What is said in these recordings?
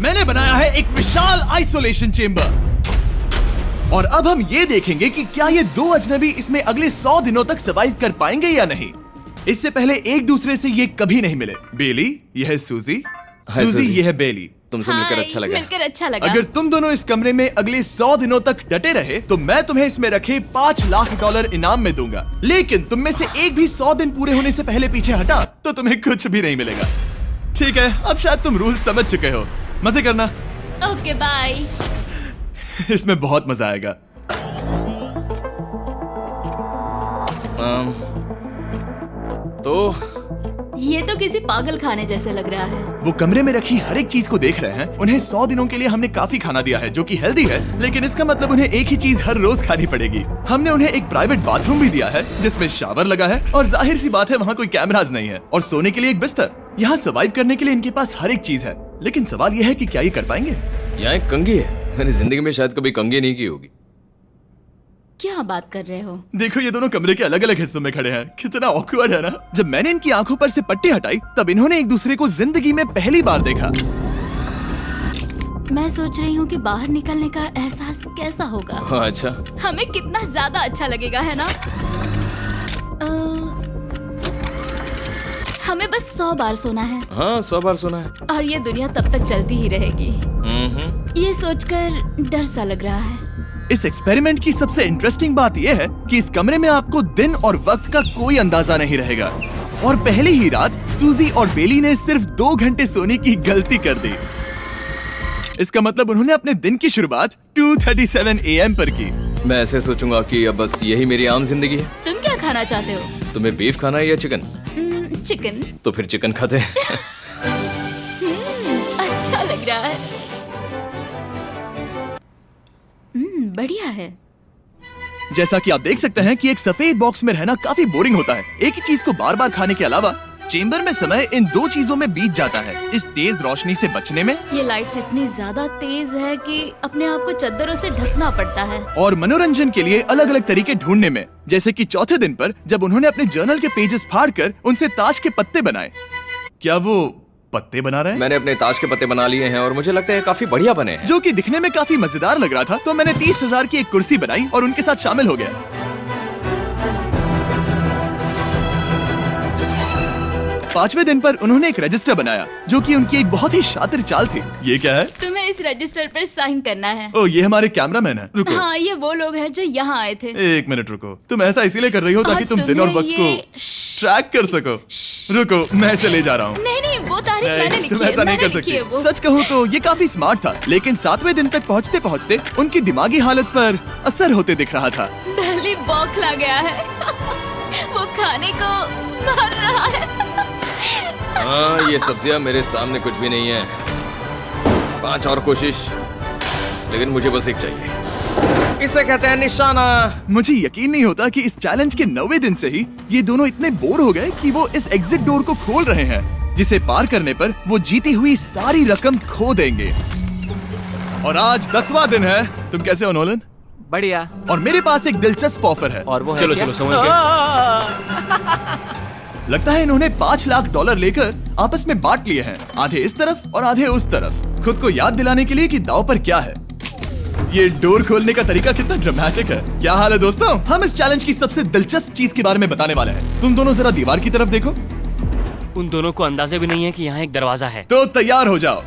मैंने बनाया है एक विशाल आइसोलेशन चेम्बर। और अब हम ये देखेंगे कि क्या ये दो अजनबी इसमें अगले 100 दिनों तक सर्वाइव कर पाएंगे या नहीं। इससे पहले एक दूसरे से ये कभी नहीं मिले। बेली, यह है सूजी, सूजी ये है बेली। तुमसे मिलकर अच्छा लगा। मिलकर अच्छा लगा। अगर तुम दोनों इस कमरे में अगले 100 दिनों तक डटे रहे तो मैं तुम्हें इसमें रखे $5 लाख इनाम में दूंगा। लेकिन तुम में से एक भी 100 दिन पूरे होने से पहले पीछे हटा तो तुम्हें कुछ भी नहीं मिलेगा। ठीक है, अब शायद तुम रूल समझ चुके हो। मजे करना। Okay bye. इसमें बहुत मजा आएगा। तो ये तो किसी पागल खाने जैसे लग रहा है। वो कमरे में रखी हर एक चीज को देख रहे हैं। उन्हें 100 दिनों के लिए हमने काफी खाना दिया है जो कि हेल्दी है, लेकिन इसका मतलब उन्हें एक ही चीज हर रोज खानी पड़ेगी। हमने उन्हें एक प्राइवेट बाथरूम भी दिया है जिसमें शावर लगा है और जाहिर सी बात है वहाँ कोई कैमराज नहीं है, और सोने के लिए एक बिस्तर। यहाँ सर्वाइव करने के लिए इनके पास हर एक चीज है, लेकिन सवाल यह है कि क्या ये कर पाएंगे। यहाँ एक कंघी है। मैंने जिंदगी में शायद कभी कंघी नहीं की होगी। क्या बात कर रहे हो? देखो ये दोनों कमरे के अलग अलग हिस्सों में खड़े हैं। कितना ऑकवर्ड है ना। जब मैंने इनकी आंखों पर से पट्टी हटाई तब इन्होंने एक दूसरे को जिंदगी में पहली बार देखा। मैं सोच रही हूँ कि बाहर निकलने का एहसास कैसा होगा। हाँ, अच्छा। हमें कितना ज्यादा अच्छा लगेगा, है ना? हमें बस 100 बार सोना है। हाँ, 100 बार सोना है। और ये दुनिया तब तक चलती ही रहेगी। ये सोचकर डर सा लग रहा है। इस एक्सपेरिमेंट की सबसे इंटरेस्टिंग बात यह है कि इस कमरे में आपको दिन और वक्त का कोई अंदाजा नहीं रहेगा। और पहली ही रात सूजी और बेली ने सिर्फ 2 घंटे सोने की गलती कर दी। इसका मतलब उन्होंने अपने दिन की शुरुआत 2:37 AM पर की। मैं ऐसे सोचूंगा कि अब बस यही मेरी आम जिंदगी है। तुम क्या खाना चाहते हो? तुम्हें बीफ खाना है या चिकन? चिकन। तो फिर चिकन खाते हैं। अच्छा लग रहा है। बढ़िया है। जैसा कि आप देख सकते हैं कि एक सफेद बॉक्स में रहना काफी बोरिंग होता है। एक ही चीज को बार बार खाने के अलावा चेम्बर में समय इन 2 चीजों में बीत जाता है, इस तेज रोशनी से बचने में। ये लाइट्स इतनी ज्यादा तेज है कि अपने आप को चादरों से ढकना पड़ता है। और मनोरंजन के लिए अलग अलग तरीके ढूंढने में, जैसे कि चौथे दिन पर जब उन्होंने अपने जर्नल के पेजेस फाड़कर उनसे ताश के पत्ते बनाए। क्या वो पत्ते बना रहे हैं? मैंने अपने ताश के पत्ते बना लिए हैं और मुझे लगता है काफी बढ़िया बने हैं। जो कि दिखने में काफी मजेदार लग रहा था, तो मैंने 30,000 की एक कुर्सी बनाई और उनके साथ शामिल हो गया। पांचवें दिन पर उन्होंने एक रजिस्टर बनाया जो कि उनकी एक बहुत ही शातिर चाल थी। ये क्या है? तुम्हें इस रजिस्टर पर साइन करना है। ओ, ये हमारे कैमरामैन है। रुको। हाँ, ये वो लोग हैं जो यहाँ आए थे। 1 मिनट रुको। तुम ऐसा इसीलिए कर रही हो ताकि और तुम दिन और तुम्हें वक्त को ये ट्रैक कर सको। रुको, मैं इसे ले जा रहा हूँ। नहीं नहीं, वो तारीफ मैंने लिखी तुम है। ऐसा नहीं कर मैंने लिखी है सकती। वो। सच कहूँ तो ये काफी स्मार्ट था, लेकिन 7वें दिन तक पहुँचते पहुँचते उनकी दिमागी हालत पर असर होते दिख रहा था। पहली बौखला गया है। वो खाने को मार रहा है। हाँ, ये सब्जियां मेरे सामने कुछ भी नहीं है। 5 और कोशिश, लेकिन मुझे बस एक चाहिए। इसे कहते हैं निशाना। मुझे यकीन नहीं होता कि इस चैलेंज के 9वें दिन से ही ये दोनों इतने बोर हो गए कि वो इस एग्जिट डोर को खोल रहे हैं, जिसे पार करने पर वो जीती हुई सारी रकम खो देंगे। और आज 10वां दिन है। तुम कैसे हो नोलन? बढ़िया। और मेरे पास एक दिलचस्प ऑफर है। और वो है चलो क्या? चलो, समझ गए। लगता है इन्होंने $5 लाख लेकर आपस में बांट लिए हैं, आधे इस तरफ और आधे उस तरफ, खुद को याद दिलाने के लिए कि दांव पर क्या है। ये डोर खोलने का तरीका कितना ड्रामेटिक है। क्या हाल है दोस्तों? हम इस चैलेंज की सबसे दिलचस्प चीज के बारे में बताने वाले हैं। तुम दोनों जरा दीवार की तरफ देखो। उन दोनों को अंदाजा भी नहीं है कि यहाँ एक दरवाजा है। तो तैयार हो जाओ।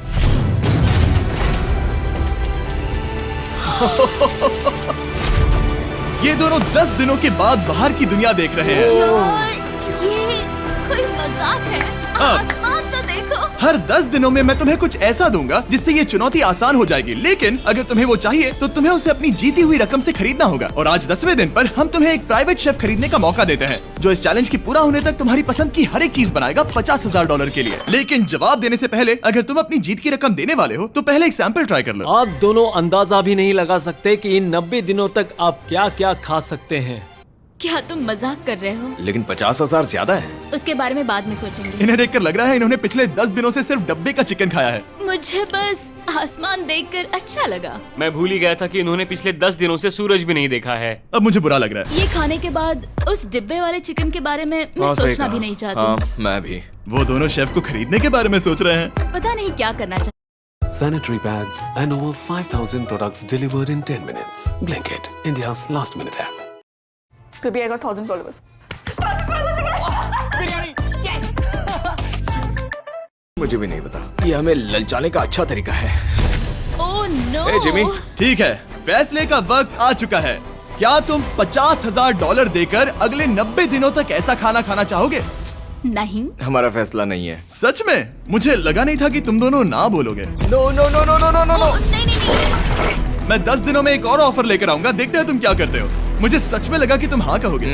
ये दोनों 10 दिनों के बाद बाहर की दुनिया देख रहे हैं। यार, ये कोई मजाक है। आसमान तो देखो। हर 10 दिनों में मैं तुम्हें कुछ ऐसा दूंगा जिससे ये चुनौती आसान हो जाएगी, लेकिन अगर तुम्हें वो चाहिए तो तुम्हें उसे अपनी जीती हुई रकम से खरीदना होगा। और आज 10वें दिन पर हम तुम्हें एक प्राइवेट शेफ खरीदने का मौका देते हैं जो इस चैलेंज की पूरा होने तक तुम्हारी पसंद की हर एक चीज बनाएगा $50,000 के लिए। लेकिन जवाब देने से पहले अगर तुम अपनी जीत की रकम देने वाले हो तो पहले एक सैंपल ट्राई कर लो। आप दोनों अंदाजा भी नहीं लगा सकते कि इन 90 दिनों तक आप क्या क्या खा सकते हैं। क्या तुम मजाक कर रहे हो? लेकिन 50,000 ज्यादा है। उसके बारे में बाद में सोचेंगे। इन्हें देखकर लग रहा है इन्होंने पिछले 10 दिनों से सिर्फ डब्बे का चिकन खाया है। मुझे बस आसमान देखकर अच्छा लगा। मैं भूल ही गया था कि इन्होंने पिछले 10 दिनों से सूरज भी नहीं देखा है। अब मुझे बुरा लग रहा है। ये खाने के बाद उस डिब्बे वाले चिकन के बारे में मैं हाँ, सही सोचना कहा। भी नहीं चाहती। हाँ, मैं भी। वो दोनों शेफ को खरीदने के बारे में सोच रहे हैं। पता नहीं क्या करना चाहते। sanitary pads, and over 5,000 products delivered in 10 minutes. Blinkit, India's last minute app. Maybe I got 1,000 followers. मुझे भी नहीं पता। ये हमें ललचाने का अच्छा तरीका है। Oh no. ए जिमी, ठीक है, फैसले का वक्त आ चुका है। क्या तुम $50,000 देकर अगले 90 दिनों तक ऐसा खाना खाना चाहोगे? नहीं। हमारा फैसला नहीं है। सच में? मुझे लगा नहीं था कि तुम दोनों ना बोलोगे। No no no no no no no no. नहीं नहीं नहीं। मैं 10 दिनों में एक और ऑफर लेकर आऊंगा, देखते हैं तुम क्या करते हो। मुझे सच में लगा कि तुम हाँ कहोगे।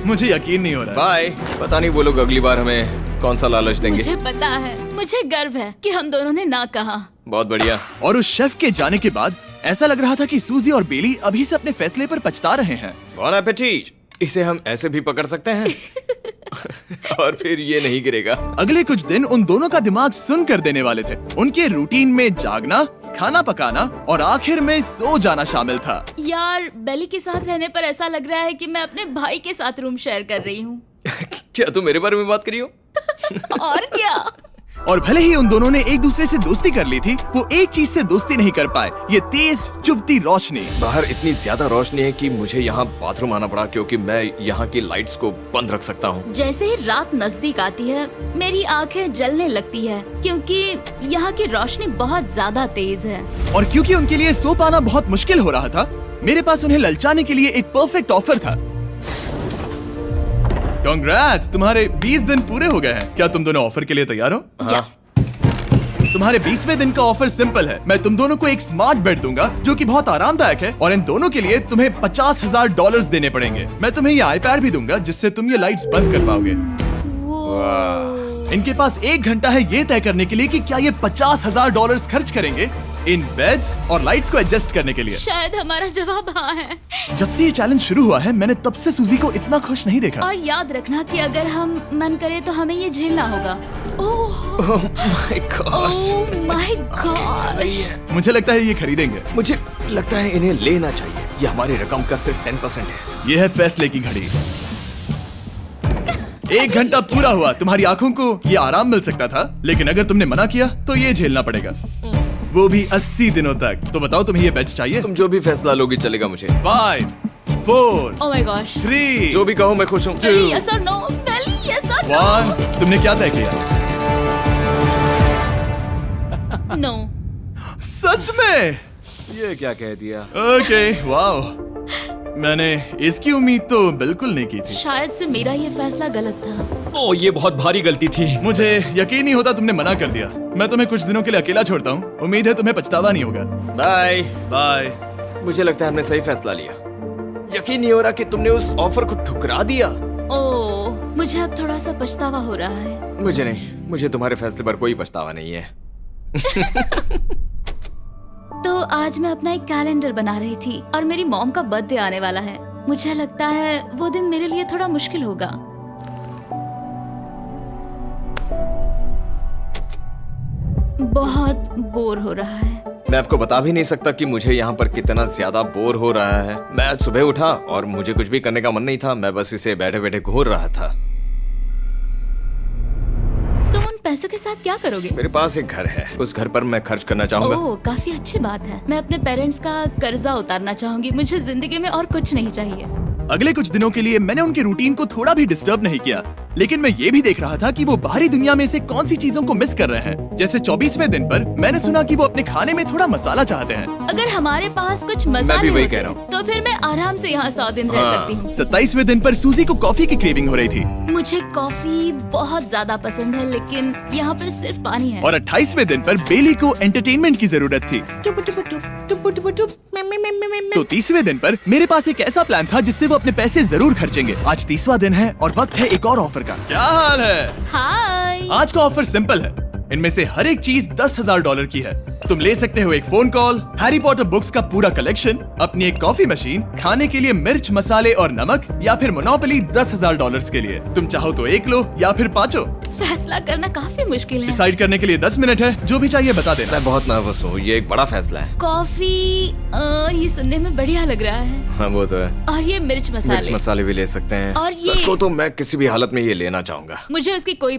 मुझे यकीन नहीं हो रहा। बाय। पता नहीं वो लोग अगली बार हमें कौन सा लालच देंगे। मुझे पता है, मुझे गर्व है कि हम दोनों ने ना कहा। बहुत बढ़िया। और उस शेफ के जाने के बाद ऐसा लग रहा था कि सूजी और बेली अभी से अपने फैसले पर पछता रहे हैं। बॉन एपेटीट। इसे हम ऐसे भी पकड़ सकते हैं और फिर ये नहीं गिरेगा। अगले कुछ दिन उन दोनों का दिमाग सुन कर देने वाले थे। उनके रूटीन में जागना, खाना पकाना और आखिर में सो जाना शामिल था। यार, बेली के साथ रहने पर ऐसा लग रहा है कि मैं अपने भाई के साथ रूम शेयर कर रही हूँ। क्या तुम मेरे बारे में बात करी हो? और क्या। और भले ही उन दोनों ने एक दूसरे से दोस्ती कर ली थी, वो एक चीज से दोस्ती नहीं कर पाए, ये तेज चुभती रोशनी। बाहर इतनी ज्यादा रोशनी है कि मुझे यहाँ बाथरूम आना पड़ा क्योंकि मैं यहाँ की लाइट्स को बंद रख सकता हूँ। जैसे ही रात नजदीक आती है, मेरी आंखें जलने लगती है क्योंकि यहाँ की रोशनी बहुत ज्यादा तेज है। और क्योंकि उनके लिए सो पाना बहुत मुश्किल हो रहा था, मेरे पास उन्हें ललचाने के लिए एक परफेक्ट ऑफर था। कांग्रेट्स, तुम्हारे 20 दिन पूरे हो गए हैं। क्या तुम दोनों ऑफर के लिए तैयार हो? या। तुम्हारे 20वें दिन का ऑफर सिंपल है। मैं तुम दोनों को एक स्मार्ट बेड दूंगा जो कि बहुत आरामदायक है, और इन दोनों के लिए तुम्हें $50,000 देने पड़ेंगे। मैं तुम्हें ये आईपैड भी दूंगा जिससे तुम ये लाइट्स बंद कर पाओगे। इनके पास 1 घंटा है ये तय करने के लिए कि क्या ये $50,000 खर्च करेंगे इन बेड्स और लाइट्स को एडजस्ट करने के लिए। शायद हमारा जवाब हाँ है। जब से ये चैलेंज शुरू हुआ है, मैंने तब से सूजी को इतना खुश नहीं देखा। और याद रखना कि अगर हम मन करें तो हमें ये झेलना होगा। Oh my God. My God. मुझे लगता है ये खरीदेंगे। मुझे लगता है इन्हें लेना चाहिए। ये हमारी रकम का सिर्फ 10% है। ये है फैसले की घड़ी। 1 घंटा पूरा हुआ, तुम्हारी आंखों को ये आराम मिल सकता था, लेकिन अगर तुमने मना किया तो ये झेलना पड़ेगा, वो भी 80 दिनों तक। तो बताओ, तुम्हें ये बेड्स चाहिए? तुम जो भी फैसला लोगी चलेगा मुझे। 5, 4, ओह माय गॉश। 3, जो भी कहो मैं खुश हूँ। यस और नो। बेली, यस और 1। तुमने क्या तय किया? नो। सच में? ये क्या कह दिया? Okay, wow. मैंने इसकी उम्मीद तो बिल्कुल नहीं की थी। शायद से मेरा ये फैसला गलत था। ओ, ये बहुत भारी गलती थी। मुझे यकीन नहीं होता तुमने मना कर दिया। मैं तुम्हें कुछ दिनों के लिए अकेला छोड़ता हूँ। उम्मीद है तुम्हें पछतावा नहीं होगा। Bye bye. मुझे लगता है हमने सही फैसला लिया। यकीन नहीं हो रहा कि तुमने उस ऑफर को ठुकरा दिया। ओह, मुझे अब थोड़ा सा पछतावा हो रहा है। मुझे नहीं, मुझे तुम्हारे फैसले पर कोई पछतावा नहीं है। तो आज मैं अपना एक कैलेंडर बना रही थी और मेरी मॉम का बर्थडे आने वाला है। मुझे लगता है वो दिन मेरे लिए थोड़ा मुश्किल होगा। बहुत बोर हो रहा है। मैं आपको बता भी नहीं सकता कि मुझे यहाँ पर कितना ज्यादा बोर हो रहा है। मैं आज सुबह उठा और मुझे कुछ भी करने का मन नहीं था। मैं बस इसे बैठे बैठे घूर रहा था। तुम उन पैसों के साथ क्या करोगे? मेरे पास एक घर है, उस घर पर मैं खर्च करना चाहूंगा। ओह, काफी अच्छी बात है। मैं अपने पेरेंट्स का कर्जा उतारना चाहूंगी। मुझे जिंदगी में और कुछ नहीं चाहिए। अगले कुछ दिनों के लिए मैंने उनके रूटीन को थोड़ा भी डिस्टर्ब नहीं किया, लेकिन मैं ये भी देख रहा था कि वो बाहरी दुनिया में से कौन सी चीजों को मिस कर रहे हैं। जैसे 24वें दिन पर मैंने सुना कि वो अपने खाने में थोड़ा मसाला चाहते हैं। अगर हमारे पास कुछ मैं भी मसाले वही होते कह रहा हूँ। तो फिर मैं आराम से यहाँ 100 दिन रह सकती हूँ। 27वें दिन पर सूजी को कॉफी की क्रेविंग हो रही थी, मुझे कॉफी बहुत ज्यादा पसंद है, लेकिन यहाँ पर सिर्फ पानी है। और 28वें दिन पर बेली को एंटरटेनमेंट की जरूरत थी। तो 30वें दिन पर मेरे पास एक ऐसा प्लान था जिससे वो अपने पैसे जरूर खर्चेंगे। आज 30वां दिन है और वक्त है एक और ऑफर का। क्या हाल है? हाय। आज का ऑफर सिंपल है। इनमें से हर एक चीज $10,000 की है। तुम ले सकते हो एक phone call, Harry Potter books का पूरा कलेक्शन, अपनी एक कॉफी मशीन, खाने के लिए मिर्च, मसाले और नमक, या फिर मोनोपोली $10,000 के लिए। तुम चाहो तो 1 लो या फिर 5। फैसला करना काफी मुश्किल है। डिसाइड करने के लिए 10 मिनट है। जो भी चाहिए बता देना। मैं बहुत नर्वस हूँ, ये एक बड़ा फैसला है। कॉफी, ये सुनने में बढ़िया लग रहा है। हाँ वो तो है। और ये मिर्च मिर्च मसाले। मसाले भी ले सकते हैं। और ये- सच को तो मैं किसी भी हालत में ये लेना चाहूंगा। मुझे उसकी कोई